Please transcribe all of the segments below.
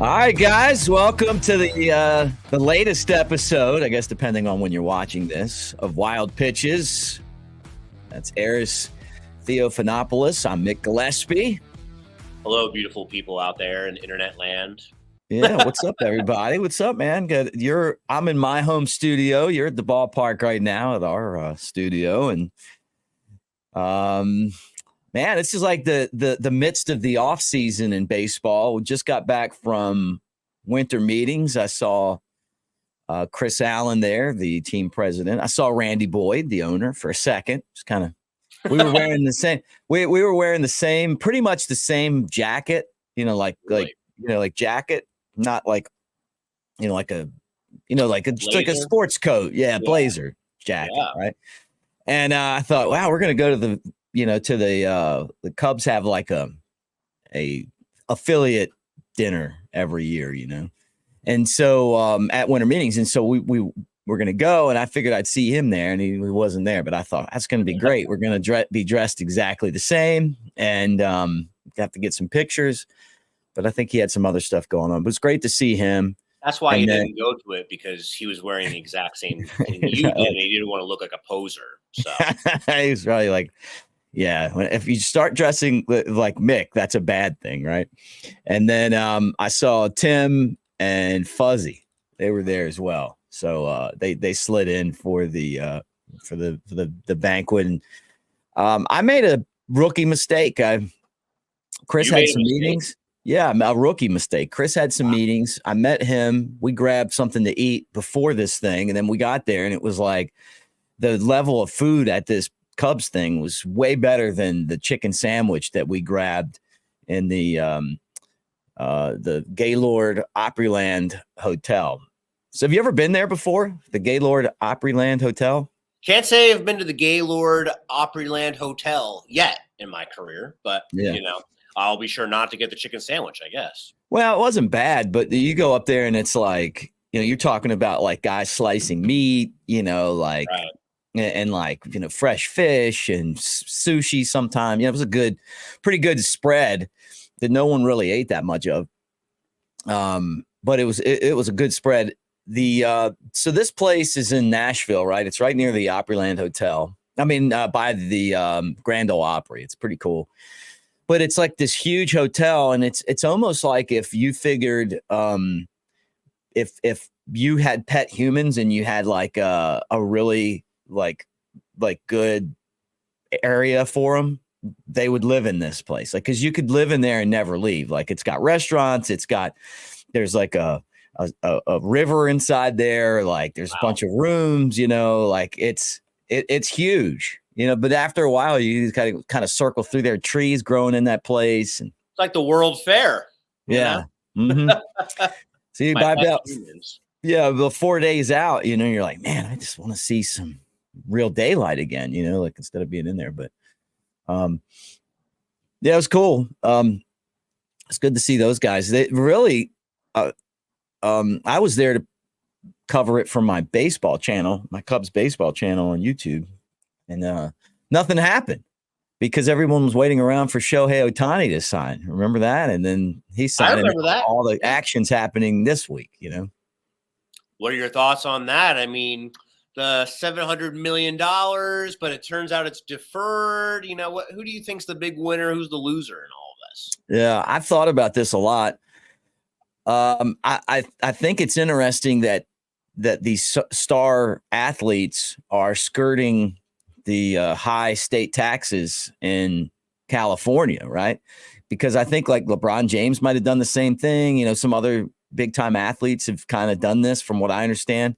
All right, guys, welcome to the latest episode, I guess, depending on when you're watching this, of Wild Pitches. That's Aris Theophanopoulos. I'm Mick Gillespie. Hello, beautiful people out there in internet land. Yeah, what's up, everybody? What's up, man? Good. I'm in my home studio. You're at the ballpark right now at our studio, and man, this is like the midst of the off season in baseball. We just got back from winter meetings. I saw Chris Allen there, the team president. I saw Randy Boyd, the owner, for a second. Just kind of, we were wearing the same. We were wearing the same, pretty much the same jacket. Like jacket, not like, like a sports coat. Yeah, blazer jacket, right? And I thought, wow, we're gonna go to the Cubs have like a affiliate dinner every year, and so at winter meetings, and so we were going to go, and I figured I'd see him there, and he wasn't there, but I thought that's going to be great. We're going to be dressed exactly the same, and have to get some pictures, but I think he had some other stuff going on. But it's great to see him. That's why he didn't go to it, because he was wearing the exact same thing you did, and he didn't want to look like a poser. So he was probably like, yeah, if you start dressing like Mick, that's a bad thing, right? And then I saw Tim and Fuzzy; they were there as well. So they slid in for the banquet, and I made a rookie mistake. Chris had some meetings. Yeah, a rookie mistake. Chris had some meetings. I met him. We grabbed something to eat before this thing, and then we got there, and it was like the level of food at this Cubs thing was way better than the chicken sandwich that we grabbed in the Gaylord Opryland Hotel. So have you ever been there before? The Gaylord Opryland Hotel? Can't say I've been to the Gaylord Opryland Hotel yet in my career, but I'll be sure not to get the chicken sandwich, I guess. Well, it wasn't bad, but you go up there and it's like, you're talking about like guys slicing meat, like right. And like, fresh fish and sushi sometime. It was a pretty good spread that no one really ate that much of. But it was a good spread. So this place is in Nashville, right? It's right near the Opryland Hotel. I mean, by the Grand Ole Opry. It's pretty cool. But it's like this huge hotel, and it's almost like if you figured if you had pet humans and you had like a really like good area for them, they would live in this place. Like, because you could live in there and never leave. Like, it's got restaurants, there's like a river inside there, like there's a bunch of rooms, like it's huge. But after a while, you kind of circle through their trees growing in that place, and it's like the World Fair. Yeah. Mm-hmm. So you buy about about 4 days out. You're like, man, I just want to see some real daylight again. Like instead of being in there. But it was cool. It's good to see those guys. They really. I was there to cover it from my baseball channel, my Cubs baseball channel on YouTube. And nothing happened because everyone was waiting around for Shohei Ohtani to sign. Remember that? And then he signed. I remember that. All the action's happening this week, What are your thoughts on that? I mean, the $700 million, but it turns out it's deferred. Who do you think's the big winner? Who's the loser in all of this? Yeah, I've thought about this a lot. I think it's interesting that these star athletes are skirting the high state taxes in California, right? Because I think like LeBron James might have done the same thing. Some other big time athletes have kind of done this, from what I understand.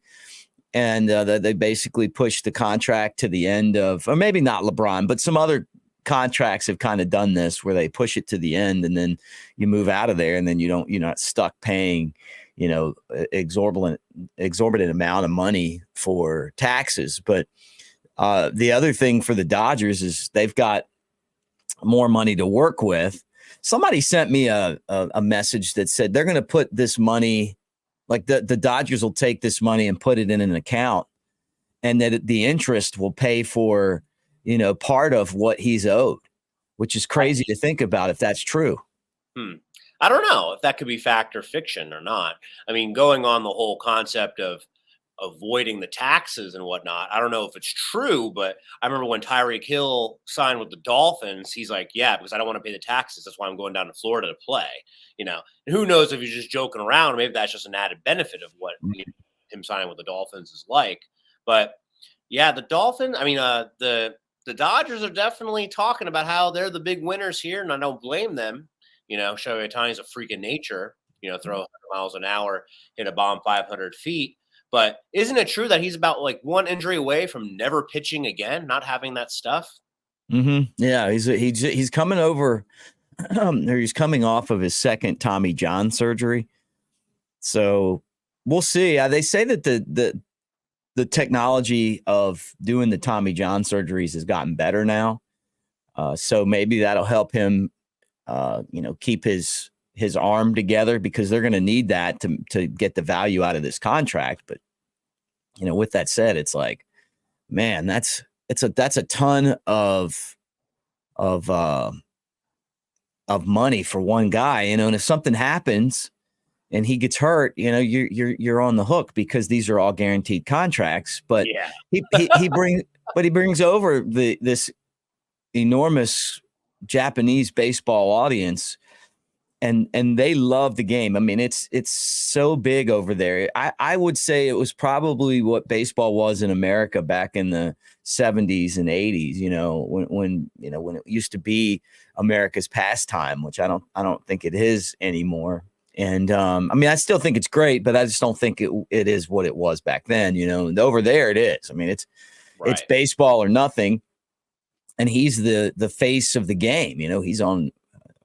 And they basically pushed the contract to the end of, or maybe not LeBron, but some other contracts have kind of done this where they push it to the end and then you move out of there, and then you're not stuck paying, exorbitant amount of money for taxes. But the other thing for the Dodgers is they've got more money to work with. Somebody sent me a message that said they're going to put this money, like the Dodgers will take this money and put it in an account, and that the interest will pay for, part of what he's owed, which is crazy to think about if that's true. I don't know if that could be fact or fiction or not. I mean, going on the whole concept of avoiding the taxes and whatnot, I don't know if it's true, but I remember when Tyreek Hill signed with the Dolphins, he's like, yeah, because I don't want to pay the taxes. That's why I'm going down to Florida to play, And who knows if he's just joking around. Maybe that's just an added benefit of what him signing with the Dolphins is like. But yeah, the Dolphins, the Dodgers are definitely talking about how they're the big winners here, and I don't blame them. Shohei Ohtani's a freak of nature, throw 100 miles an hour, hit a bomb 500 feet. But isn't it true that he's about like one injury away from never pitching again, not having that stuff? Mm-hmm. Yeah, he's coming over, or he's coming off of his second Tommy John surgery. So we'll see. They say that the technology of doing the Tommy John surgeries has gotten better now. So maybe that'll help him, keep his arm together, because they're going to need that to get the value out of this contract. But, with that said, it's like, man, that's a ton of money for one guy, and if something happens and he gets hurt, you're on the hook, because these are all guaranteed contracts. But yeah. he brings over this enormous Japanese baseball audience, and they love the game. I mean, it's so big over there. I would say it was probably what baseball was in America back in the 70s and 80s, when it used to be America's pastime, which I don't think it is anymore. And I still think it's great, but I just don't think it is what it was back then, and over there it is. I mean, it's baseball or nothing. And he's the face of the game. He's on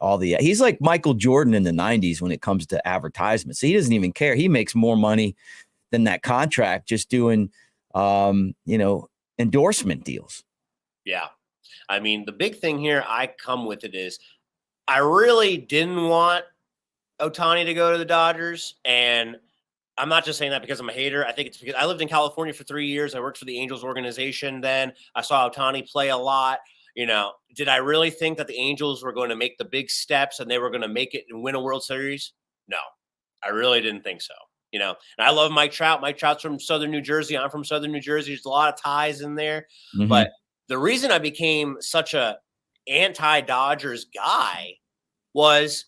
he's like Michael Jordan in the 90s when it comes to advertisements. He doesn't even care. He makes more money than that contract just doing, endorsement deals. Yeah. I mean, the big thing here I come with it is I really didn't want Ohtani to go to the Dodgers. And I'm not just saying that because I'm a hater. I think it's because I lived in California for 3 years. I worked for the Angels organization then. I saw Ohtani play a lot. Did I really think that the Angels were going to make the big steps and they were going to make it and win a World Series? No, I really didn't think so. And I love Mike Trout. Mike Trout's from Southern New Jersey. I'm from Southern New Jersey. There's a lot of ties in there. Mm-hmm. But the reason I became such a anti-Dodgers guy was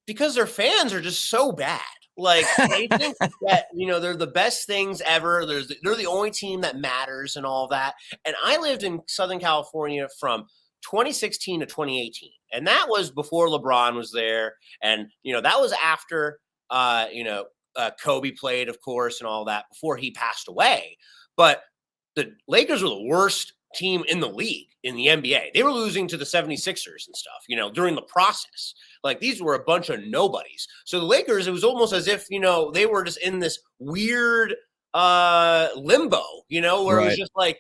because their fans are just so bad. Like, they think that, they're the best things ever. They're the only team that matters and all that. And I lived in Southern California from 2016 to 2018. And that was before LeBron was there. And, that was after, Kobe played, of course, and all that before he passed away. But the Lakers were the worst team in the league in the NBA. They were losing to the 76ers and stuff, during the process. Like, these were a bunch of nobodies. So the Lakers, it was almost as if, they were just in this weird limbo, where It was just like,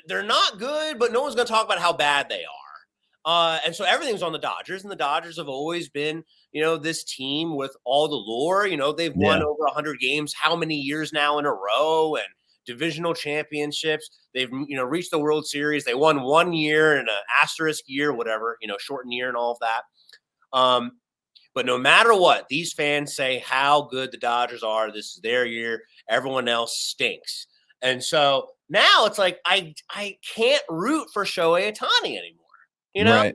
they're not good, but no one's going to talk about how bad they are. And so everything's on the Dodgers, and the Dodgers have always been, this team with all the lore. They've won over 100 games, how many years now in a row, and divisional championships. They've, reached the World Series. They won 1 year and an asterisk year, whatever, shortened year and all of that. But no matter what, these fans say how good the Dodgers are. This is their year. Everyone else stinks. And so now it's like, I can't root for Shohei Ohtani anymore. Right.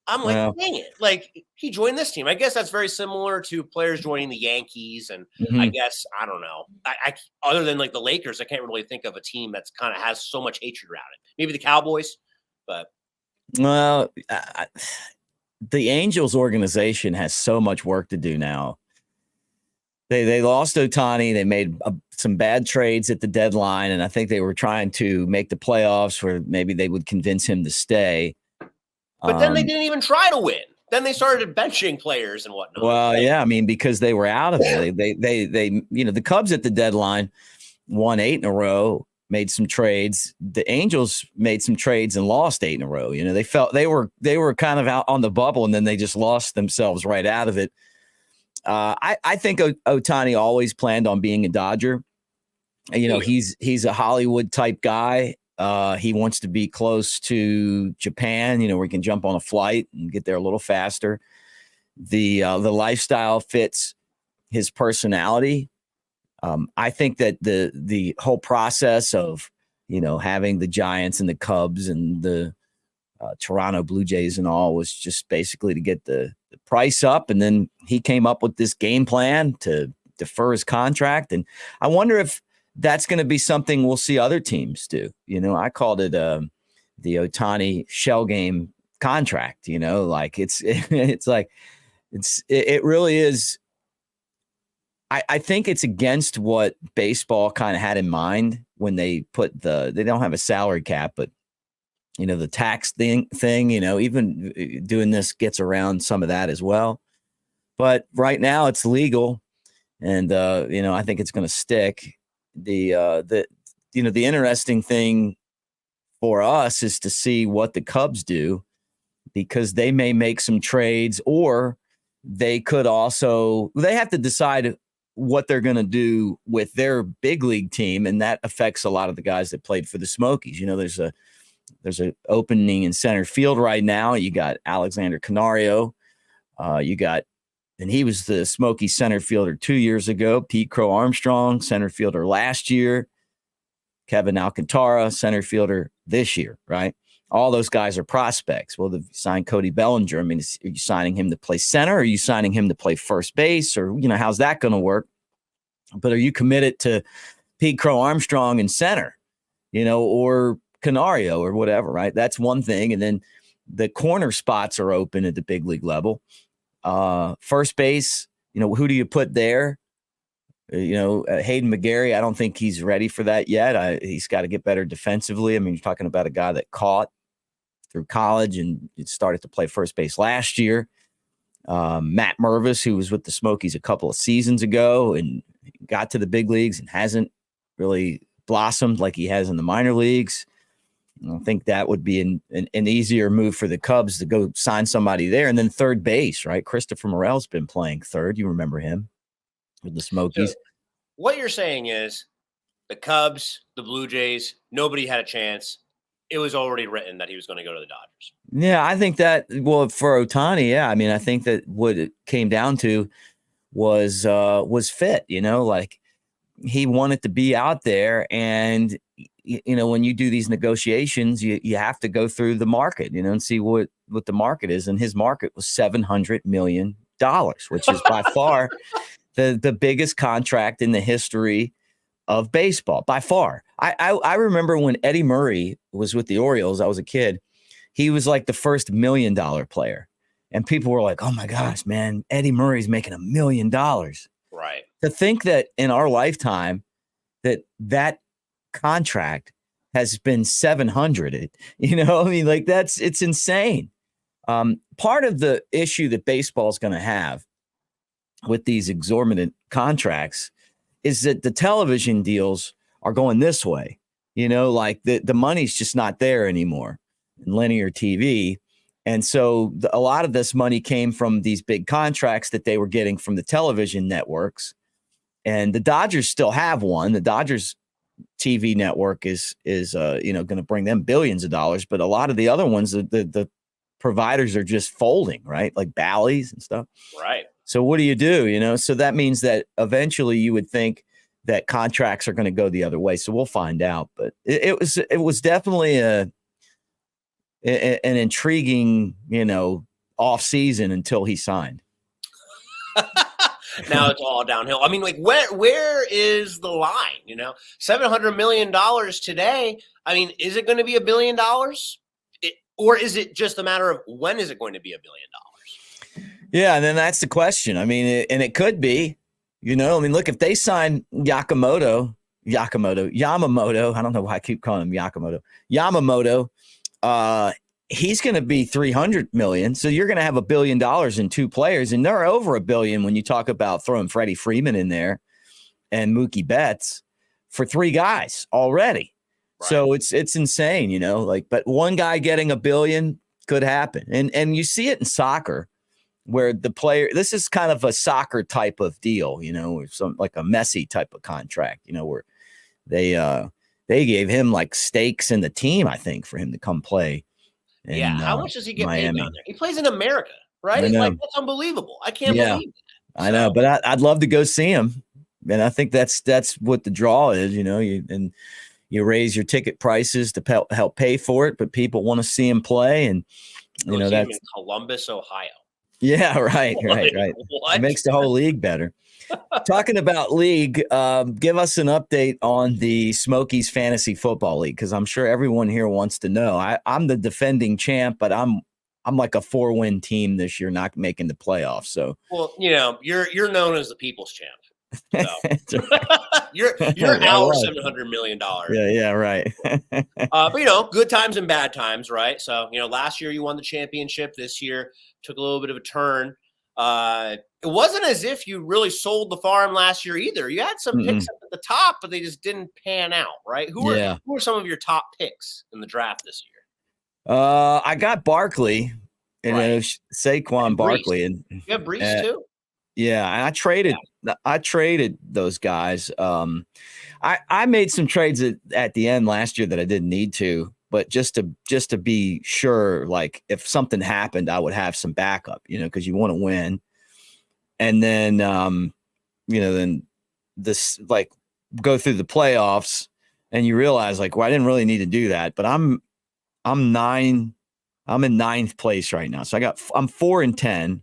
I'm like, dang it. Like, he joined this team. I guess that's very similar to players joining the Yankees. And I guess, I don't know. I other than like the Lakers, I can't really think of a team that's kind of has so much hatred around it. Maybe the Cowboys, but. Well, the Angels organization has so much work to do now. They lost Ohtani. They made some bad trades at the deadline, and I think they were trying to make the playoffs where maybe they would convince him to stay. But then they didn't even try to win. Then they started benching players and whatnot. Well, yeah, because they were out of it. They the Cubs at the deadline won 8 in a row, made some trades. The Angels made some trades and lost 8 in a row. They felt they were kind of out on the bubble, and then they just lost themselves right out of it. I think Ohtani always planned on being a Dodger. He's a Hollywood type guy. He wants to be close to Japan, where he can jump on a flight and get there a little faster. the lifestyle fits his personality. I think that the whole process of, having the Giants and the Cubs and the Toronto Blue Jays and all was just basically to get the price up. And then he came up with this game plan to defer his contract. And I wonder if that's going to be something we'll see other teams do. I called it the Ohtani shell game contract, like it really is. I think it's against what baseball kind of had in mind when they put they don't have a salary cap, but the tax thing, even doing this gets around some of that as well. But right now it's legal, and I think it's going to stick. The interesting thing for us is to see what the Cubs do, because they may make some trades, or they could also, they have to decide what they're going to do with their big league team. And that affects a lot of the guys that played for the Smokies. There's an opening in center field right now. You got Alexander Canario. And he was the Smokies center fielder 2 years ago. Pete Crow Armstrong, center fielder last year. Kevin Alcantara, center fielder this year, right? All those guys are prospects. Well, they've signed Cody Bellinger. I mean, are you signing him to play center? Or are you signing him to play first base? Or, how's that going to work? But are you committed to Pete Crow Armstrong in center, or Canario or whatever, right? That's one thing. And then the corner spots are open at the big league level. First base, who do you put there? Hayden McGarry, I don't think he's ready for that yet. He's got to get better defensively. I mean, you're talking about a guy that caught through college and started to play first base last year. Matt Mervis, who was with the Smokies a couple of seasons ago and got to the big leagues and hasn't really blossomed like he has in the minor leagues. I think that would be an easier move for the Cubs to go sign somebody there. And then third base, right? Christopher Morel's been playing third. You remember him with the Smokies. So what you're saying is the Cubs, the Blue Jays, nobody had a chance. It was already written that he was going to go to the Dodgers. Yeah, I think that, well, for Ohtani, yeah. I mean, I think that what it came down to was fit, like he wanted to be out there. And, when you do these negotiations, you have to go through the market, and see what the market is. And his market was $700 million, which is by far the biggest contract in the history of baseball, by far. I remember when Eddie Murray was with the Orioles, I was a kid, he was like the first $1 million player. And people were like, oh my gosh, man, Eddie Murray's making $1 million. Right. To think that in our lifetime that contract has been 700, it's insane. Part of the issue that baseball is going to have with these exorbitant contracts is that the television deals are going this way, like the money's just not there anymore in linear TV. And so a lot of this money came from these big contracts that they were getting from the television networks. And the Dodgers still have one. The Dodgers TV network is going to bring them billions of dollars. But a lot of the other ones, the providers are just folding, right? Like Bally's and stuff. Right. So what do you do? So that means that eventually you would think that contracts are going to go the other way. So we'll find out. But it was definitely an intriguing, off season until he signed. Now it's all downhill. I mean, like where is the line? $700 million today. I mean, is it going to be $1 billion? Or is it just a matter of when is it going to be $1 billion? Yeah, and then that's the question. I mean, and it could be, look, if they sign Yamamoto, I don't know why I keep calling him Yamamoto, he's going to be $300 million. So you're going to have $1 billion in two players, and they're over $1 billion when you talk about throwing Freddie Freeman in there and Mookie Betts for three guys already. Right. So it's insane, but one guy getting $1 billion could happen. And you see it in soccer where the player, this is kind of a soccer type of deal, some like a Messi type of contract, where they gave him like stakes in the team, I think, for him to come play. How much does he get Miami. paid down there? He plays in America, right? I know. Like, that's unbelievable. I can't Yeah, believe that. I know, but I'd love to go see him. And I think that's what the draw is, you raise your ticket prices to help pay for it, but people want to see him play. And, Go see him in that's, Columbus, Ohio. yeah, right. Like, It what? makes the whole league better. Talking about league, give us an update on the Smokies Fantasy Football League, because I'm sure everyone here wants to know. I'm the defending champ, but I'm like a 4-win team this year, not making the playoffs. So, Well, you're known as the people's champ. So you're I our was. $700 million. Yeah, right. But good times and bad times, right? So last year you won the championship. This year took a little bit of a turn. It wasn't as if you really sold the farm last year either. You had some picks up at the top, but they just didn't pan out, right? Who were some of your top picks in the draft this year? I got Barkley, and Right. Saquon And Brees. Barkley, and You have Brees too. yeah, and I traded those guys. I made some trades at the end last year that I didn't need to, but just to be sure, like if something happened, I would have some backup, because you want to win. And then, then this like go through the playoffs, and you realize like, well, I didn't really need to do that. But I'm in 9th place right now, so I'm 4-10.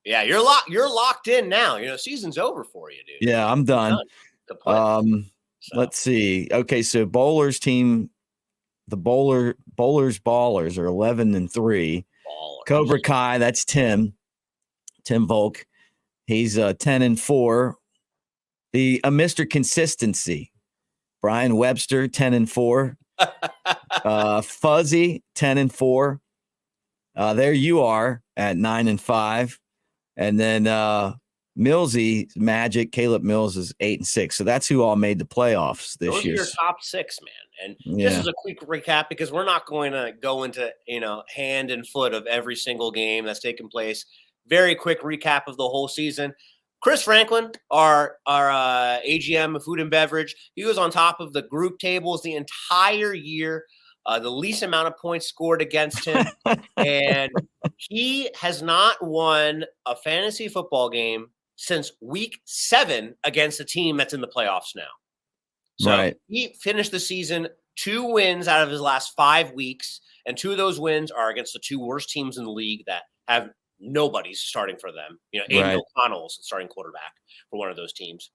Yeah, you're locked in now. Season's over for you, dude. Yeah, I'm done. Let's see. Okay, so Bowler's team, the Bowlers Ballers are 11-3. Ballers. Cobra Kai, that's Tim Volk. He's 10-4. The Mr. Consistency, Brian Webster, 10-4. Fuzzy, 10-4. There you are at 9-5. And then Millsy, Magic, Caleb Mills is 8-6. So that's who all made the playoffs this year. Those are your top 6, man. And This is a quick recap because we're not going to go into hand and foot of every single game that's taken place. Very quick recap of the whole season. Chris Franklin, our AGM of food and beverage, he was on top of the group tables the entire year. The least amount of points scored against him. And he has not won a fantasy football game since week 7 against a team that's in the playoffs now. So He finished the season 2 wins out of his last 5 weeks. And 2 of those wins are against the 2 worst teams in the league that have nobody's starting for them. Aiden O'Connell's starting quarterback for one of those teams.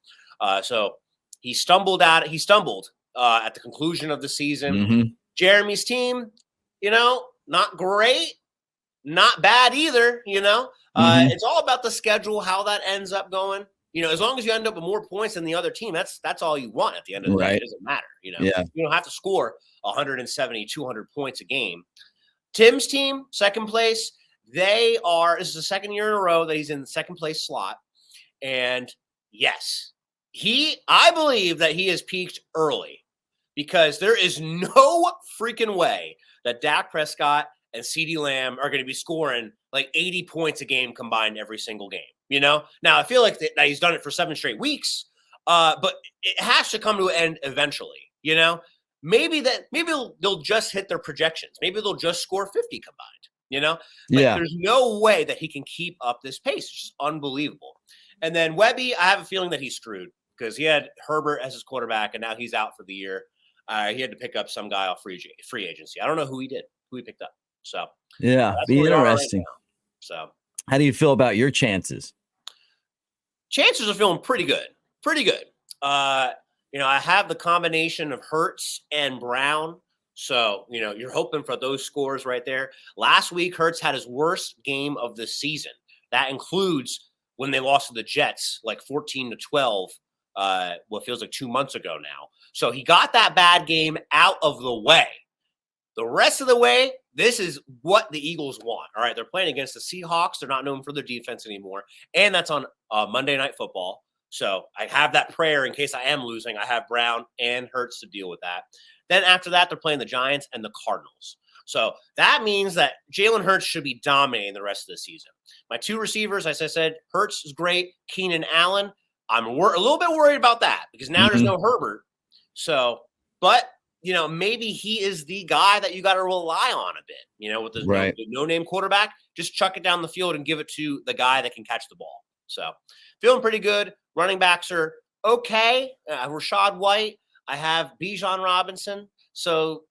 So he stumbled at the conclusion of the season. Mm-hmm. Jeremy's team, not great, not bad either. It's all about the schedule, how that ends up going. As long as you end up with more points than the other team, that's all you want at the end of the day. It doesn't matter. You don't have to score 170, 200 points a game. Tim's team, second place. This is the second year in a row that he's in the second place slot. And yes, I believe that he has peaked early. Because there is no freaking way that Dak Prescott and CeeDee Lamb are going to be scoring like 80 points a game combined every single game. Now I feel like that he's done it for 7 straight weeks, but it has to come to an end eventually. Maybe they'll just hit their projections. Maybe they'll just score 50 combined. There's no way that he can keep up this pace. It's just unbelievable. And then Webby, I have a feeling that he's screwed because he had Herbert as his quarterback, and now he's out for the year. He had to pick up some guy off free agency. I don't know who he picked up. So be interesting. Right. So how do you feel about your chances? Chances are feeling pretty good. I have the combination of Hurts and Brown. So, you're hoping for those scores right there. Last week, Hurts had his worst game of the season. That includes when they lost to the Jets, like 14-12. What feels like 2 months ago now. So he got that bad game out of the way. The rest of the way, this is what the Eagles want. All right, they're playing against the Seahawks. They're not known for their defense anymore. And that's on Monday Night Football. So I have that prayer in case I am losing. I have Brown and Hurts to deal with that. Then after that, they're playing the Giants and the Cardinals. So that means that Jalen Hurts should be dominating the rest of the season. My 2 receivers, as I said, Hurts is great. Keenan Allen, I'm a little bit worried about that because now there's no Herbert. So, but maybe he is the guy that you got to rely on a bit, with the no-name quarterback. Just chuck it down the field and give it to the guy that can catch the ball. So feeling pretty good. Running backs are okay. Rashad White. I have Bijan Robinson. So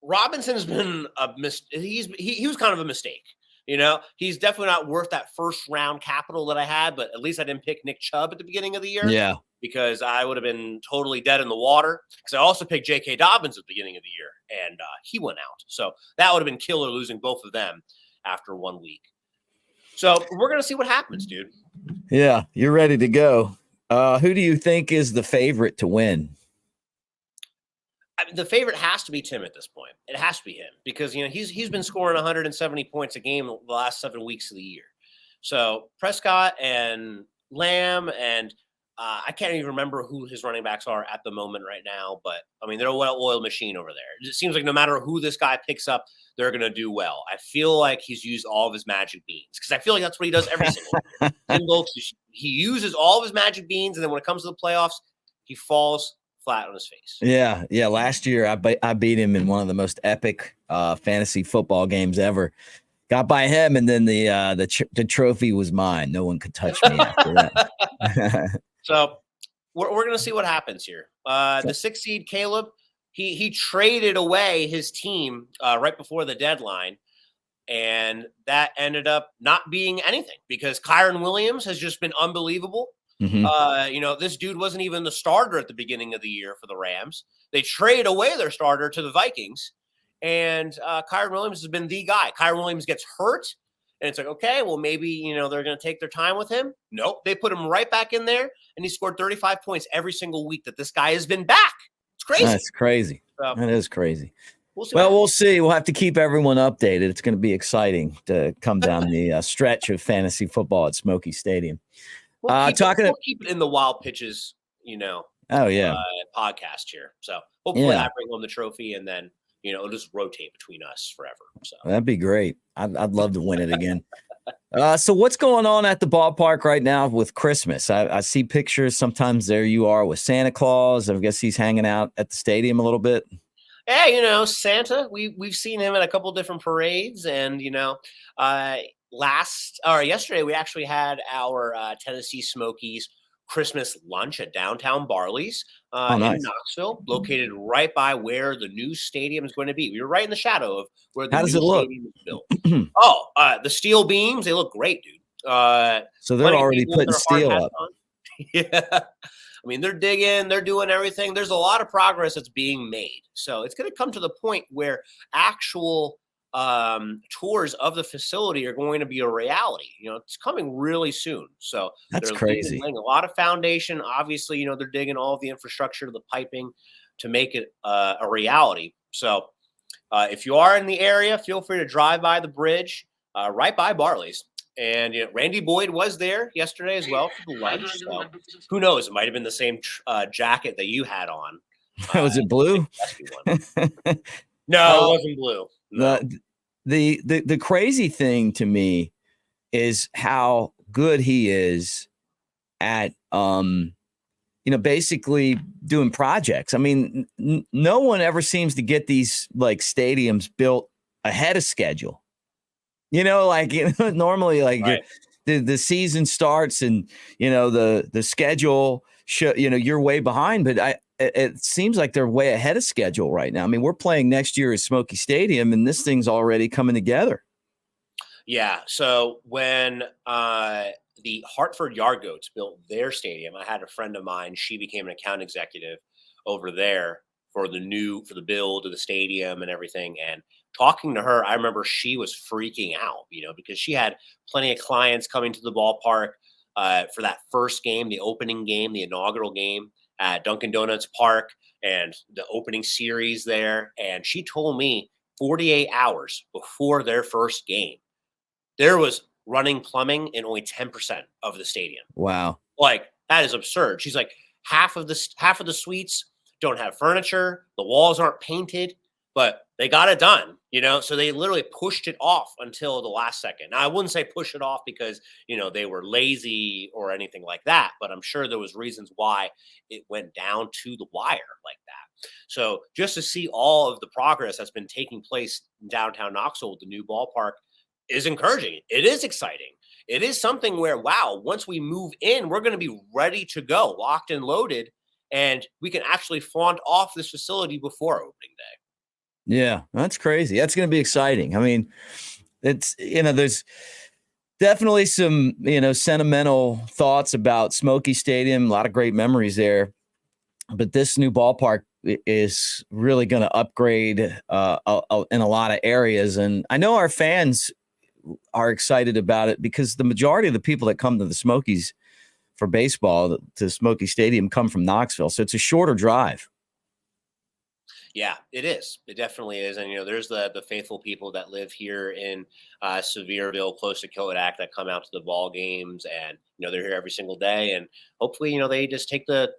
Robinson has been he was kind of a mistake. He's definitely not worth that first round capital that I had, but at least I didn't pick Nick Chubb at the beginning of the year. Yeah. Because I would have been totally dead in the water. Because I also picked J.K. Dobbins at the beginning of the year, and he went out. So that would have been killer losing both of them after 1 week. So we're going to see what happens, dude. Yeah, you're ready to go. Who do you think is the favorite to win? The favorite has to be Tim at this point. It has to be him because, he's been scoring 170 points a game the last 7 weeks of the year. So Prescott and Lamb and I can't even remember who his running backs are at the moment right now, but they're a well-oiled machine over there. It seems like no matter who this guy picks up, they're going to do well. I feel like he's used all of his magic beans because I feel like that's what he does every single year. Tim Wilkes, he uses all of his magic beans, and then when it comes to the playoffs, he falls flat on his face. Yeah. Last year, I beat him in one of the most epic fantasy football games ever. Got by him, and then the trophy was mine. No one could touch me after that. So we're going to see what happens here. The 6th seed, Caleb, he traded away his team right before the deadline, and that ended up not being anything because Kyron Williams has just been unbelievable. Mm-hmm. This dude wasn't even the starter at the beginning of the year for the Rams. They traded away their starter to the Vikings, and Kyron Williams has been the guy. Kyron Williams gets hurt. And it's like, okay, well, maybe, they're going to take their time with him. Nope. They put him right back in there, and he scored 35 points every single week that this guy has been back. It's crazy. That's crazy. That is crazy. We'll see. We'll have to keep everyone updated. It's going to be exciting to come down the stretch of fantasy football at Smoky Stadium. We'll keep it in the wild pitches, podcast here. So hopefully I bring home the trophy, and then it'll just rotate between us forever. So that'd be great. I'd love to win it again. So what's going on at the ballpark right now with Christmas? I see pictures. Sometimes there you are with Santa Claus. I guess he's hanging out at the stadium a little bit. Yeah, Santa. We've seen him at a couple different parades, and yesterday we actually had our Tennessee Smokies Christmas lunch at downtown Barley's in Knoxville, located right by where the new stadium is going to be. We were right in the shadow of where the new stadium is built. The steel beams, they look great, dude. So they're already putting steel up. Yeah. They're digging, they're doing everything. There's a lot of progress that's being made. So it's going to come to the point where actual tours of the facility are going to be a reality. It's coming really soon. So that's crazy. Laying a lot of foundation. Obviously, they're digging all of the infrastructure, the piping to make it a reality. So if you are in the area, feel free to drive by the bridge right by Barley's. And Randy Boyd was there yesterday as well for the lunch. So who knows? It might have been the same jacket that you had on. Was it blue? No, it wasn't blue. No. The crazy thing to me is how good he is at basically doing projects. No one ever seems to get these stadiums built ahead of schedule. Normally right. the season starts and the schedule you're way behind, but it seems like they're way ahead of schedule right now. We're playing next year at Smoky Stadium, and this thing's already coming together. Yeah. So when the Hartford Yard Goats built their stadium, I had a friend of mine. She became an account executive over there for the build of the stadium and everything. And talking to her, I remember she was freaking out, because she had plenty of clients coming to the ballpark for that first game, the opening game, the inaugural game at Dunkin' Donuts Park and the opening series there. And she told me 48 hours before their first game, there was running plumbing in only 10% of the stadium. Wow. That is absurd. She's like, half of the suites don't have furniture. The walls aren't painted, but They got it done, so they literally pushed it off until the last second. Now, I wouldn't say push it off because, they were lazy or anything like that, but I'm sure there was reasons why it went down to the wire like that. So just to see all of the progress that's been taking place in downtown Knoxville with the new ballpark is encouraging. It is exciting. It is something where, wow, once we move in, we're going to be ready to go, locked and loaded, and we can actually flaunt off this facility before opening day. Yeah, that's crazy. That's going to be exciting. I mean, it's, there's definitely some, sentimental thoughts about Smoky Stadium, a lot of great memories there. But this new ballpark is really going to upgrade in a lot of areas. And I know our fans are excited about it because the majority of the people that come to the Smokies for baseball, to Smoky Stadium, come from Knoxville. So it's a shorter drive. Yeah, it is. It definitely is. And, there's the faithful people that live here in Sevierville, close to Kodak, that come out to the ball games, and, they're here every single day. And hopefully, they just take the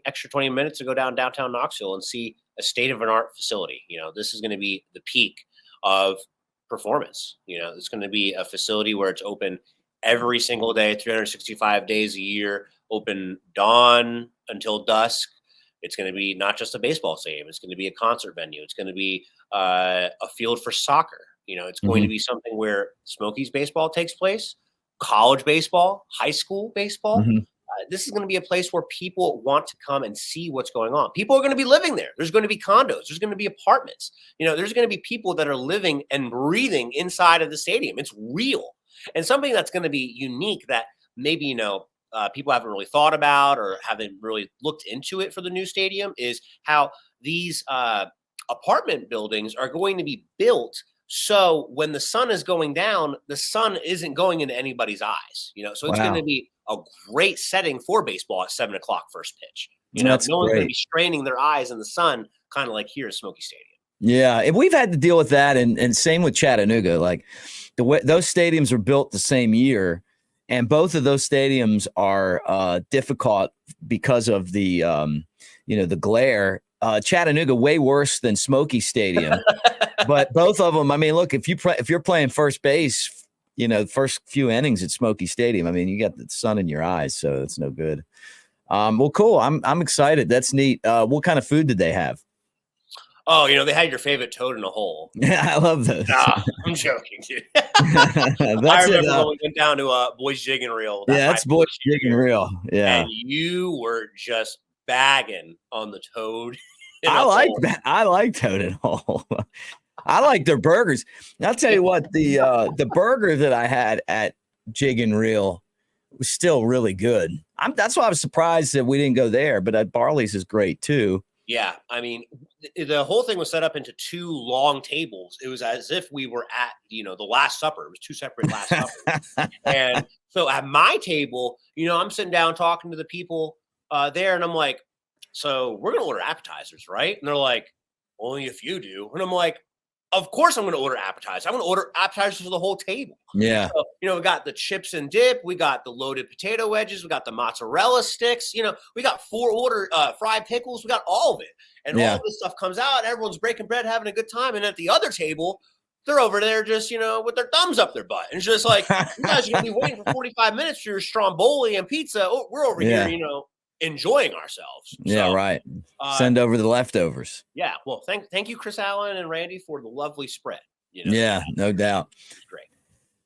extra 20 minutes to go downtown Knoxville and see a state-of-the-art facility. This is going to be the peak of performance. It's going to be a facility where it's open every single day, 365 days a year, open dawn until dusk. It's going to be not just a baseball stadium. It's going to be a concert venue. It's going to be a field for soccer. It's going to be something where Smokies baseball takes place, college baseball, high school baseball. This is going to be a place where people want to come and see what's going on. People are going to be living there. There's going to be condos. There's going to be apartments. There's going to be people that are living and breathing inside of the stadium. It's real. And something that's going to be unique that maybe, people haven't really thought about or haven't really looked into it for the new stadium is how these apartment buildings are going to be built so when the sun is going down, the sun isn't going into anybody's eyes. So it's going to be a great setting for baseball at 7 o'clock first pitch. No one's going to be straining their eyes in the sun, kind of like here at Smoky Stadium. Yeah, and we've had to deal with that, and same with Chattanooga. Like the way those stadiums were built the same year. And both of those stadiums are difficult because of the, the glare. Chattanooga way worse than Smoky Stadium, but both of them. I mean, look, if you're playing first base, first few innings at Smoky Stadium, I mean, you got the sun in your eyes, so it's no good. Well, cool. I'm excited. That's neat. What kind of food did they have? Oh, they had your favorite toad in a hole. Yeah, I love those. Nah, I'm joking, dude. I remember when we went down to Boys Jig and Reel. Yeah, that's Boys Jig and Reel. Yeah. And you were just bagging on the toad. I like that. I like toad in a hole. I like their burgers. And I'll tell you what, the burger that I had at Jig and Reel was still really good. That's why I was surprised that we didn't go there, but at Barley's is great too. Yeah, I mean, the whole thing was set up into two long tables. It was as if we were at, the Last Supper. It was two separate Last Suppers. And so at my table, I'm sitting down talking to the people there, and I'm like, so we're going to order appetizers, right? And they're like, only if you do. And I'm like, of course I'm going to order appetizers. I'm going to order appetizers for the whole table. Yeah. So, we got the chips and dip. We got the loaded potato wedges. We got the mozzarella sticks. We got 4 fried pickles. We got all of it. And all this stuff comes out. And everyone's breaking bread, having a good time. And at the other table, they're over there just, with their thumbs up their butt. And it's just like, you guys are going to be waiting for 45 minutes for your stromboli and pizza. Oh, we're over here, enjoying ourselves. Yeah, so, right. Send over the leftovers. Yeah. Well, thank you, Chris Allen and Randy, for the lovely spread. Yeah, no doubt. Great.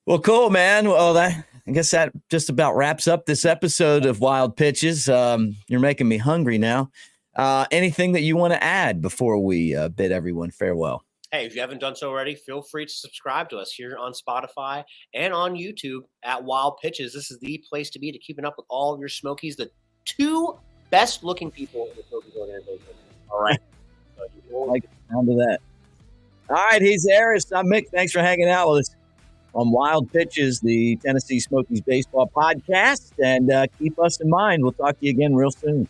Well, cool, man. Well, I guess that just about wraps up this episode of Wild Pitches. You're making me hungry now. Anything that you want to add before we bid everyone farewell? Hey, if you haven't done so already, feel free to subscribe to us here on Spotify and on YouTube at Wild Pitches. This is the place to be to keeping up with all of your Smokies, the 2 best looking people in the Smokies organization. All right. I like the sound of that. All right, he's Aris. I'm Mick. Thanks for hanging out with us on Wild Pitches, the Tennessee Smokies baseball podcast. And keep us in mind. We'll talk to you again real soon.